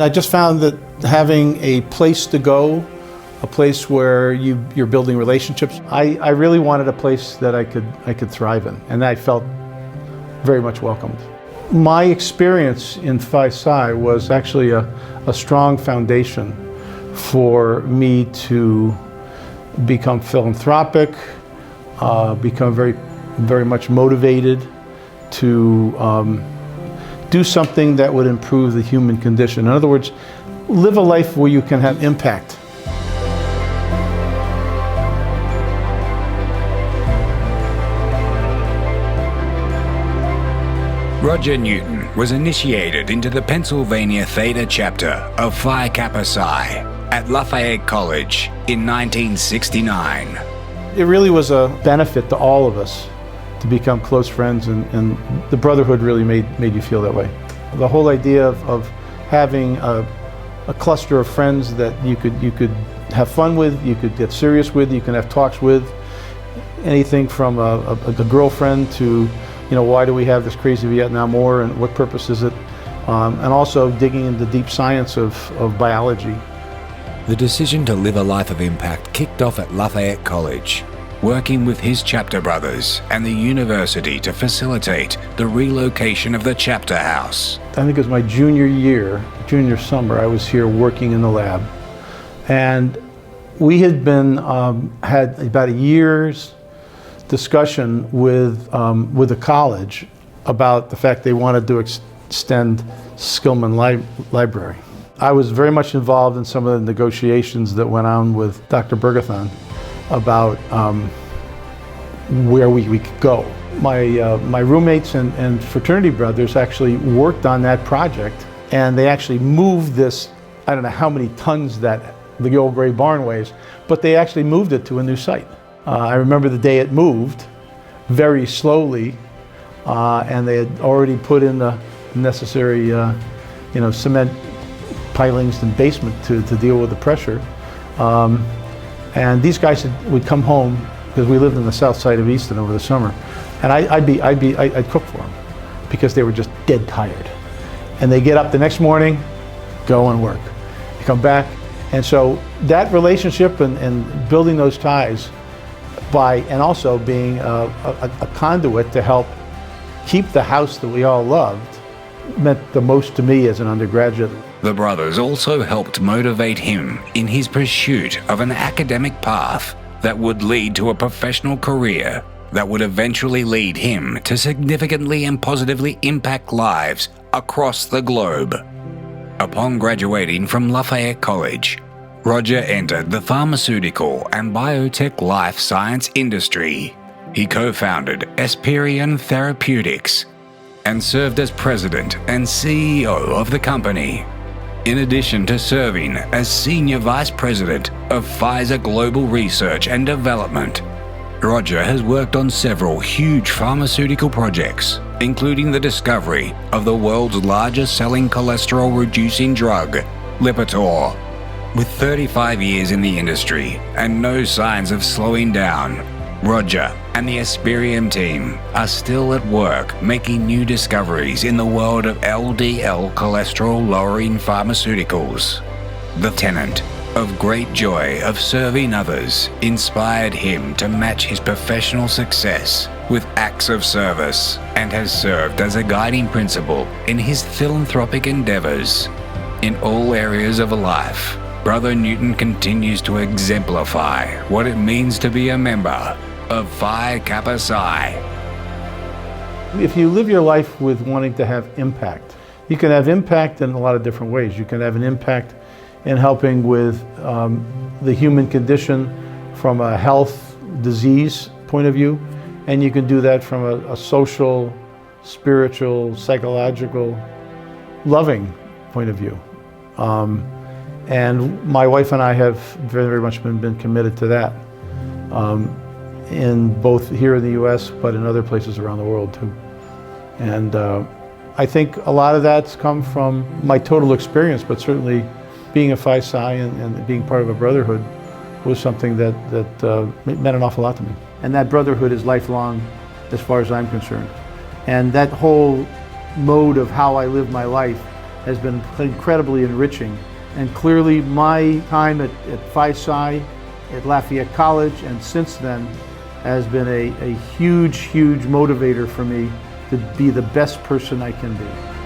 I just found that having a place to go, a place where you're building relationships, I really wanted a place that I could thrive in, and I felt very much welcomed. My experience in Phi Psi was actually a strong foundation for me to become philanthropic, become very much motivated to do something that would improve the human condition. In other words, live a life where you can have impact. Roger Newton was initiated into the Pennsylvania Theta chapter of Phi Kappa Psi at Lafayette College in 1969. It really was a benefit to all of us to become close friends, and the brotherhood really made you feel that way. The whole idea of having a cluster of friends that you could have fun with, you could get serious with, you can have talks with, anything from a girlfriend to, you know, why do we have this crazy Vietnam War and what purpose is it? And also digging into deep science of biology. The decision to live a life of impact kicked off at Lafayette College, working with his chapter brothers and the university to facilitate the relocation of the chapter house. I think it was my junior summer, I was here working in the lab. And we had had about a year's discussion with the college about the fact they wanted to extend Skillman Library. I was very much involved in some of the negotiations that went on with Dr. Bergathon about where we could go. My roommates and fraternity brothers actually worked on that project, and they actually moved this, I don't know how many tons that the old gray barn weighs, but they actually moved it to a new site. I remember the day it moved, very slowly, and they had already put in the necessary cement pilings and basement to deal with the pressure. And these guys would come home, because we lived in the south side of Easton over the summer, and I'd cook for them because they were just dead tired. And they get up the next morning, go and work. They come back, and so that relationship and building those ties and also being a conduit to help keep the house that we all loved meant the most to me as an undergraduate. The brothers also helped motivate him in his pursuit of an academic path that would lead to a professional career that would eventually lead him to significantly and positively impact lives across the globe. Upon graduating from Lafayette College, Roger entered the pharmaceutical and biotech life science industry. He co-founded Esperion Therapeutics and served as president and CEO of the company, in addition to serving as senior vice president of Pfizer Global Research and Development. Roger has worked on several huge pharmaceutical projects, including the discovery of the world's largest selling cholesterol-reducing drug, Lipitor. With 35 years in the industry and no signs of slowing down, Roger and the Esperion team are still at work making new discoveries in the world of LDL cholesterol-lowering pharmaceuticals. The tenet of great joy of serving others inspired him to match his professional success with acts of service and has served as a guiding principle in his philanthropic endeavors. In all areas of life, Brother Newton continues to exemplify what it means to be a member of Phi Kappa Psi. If you live your life with wanting to have impact, you can have impact in a lot of different ways. You can have an impact in helping with the human condition from a health disease point of view, and you can do that from a social, spiritual, psychological, loving point of view. And my wife and I have very much been committed to that, in both here in the U.S., but in other places around the world too. And I think a lot of that's come from my total experience, but certainly being a Phi Psi and being part of a brotherhood was something that meant an awful lot to me. And that brotherhood is lifelong as far as I'm concerned. And that whole mode of how I live my life has been incredibly enriching. And clearly my time at Phi Psi, at Lafayette College, and since then has been a huge, huge motivator for me to be the best person I can be.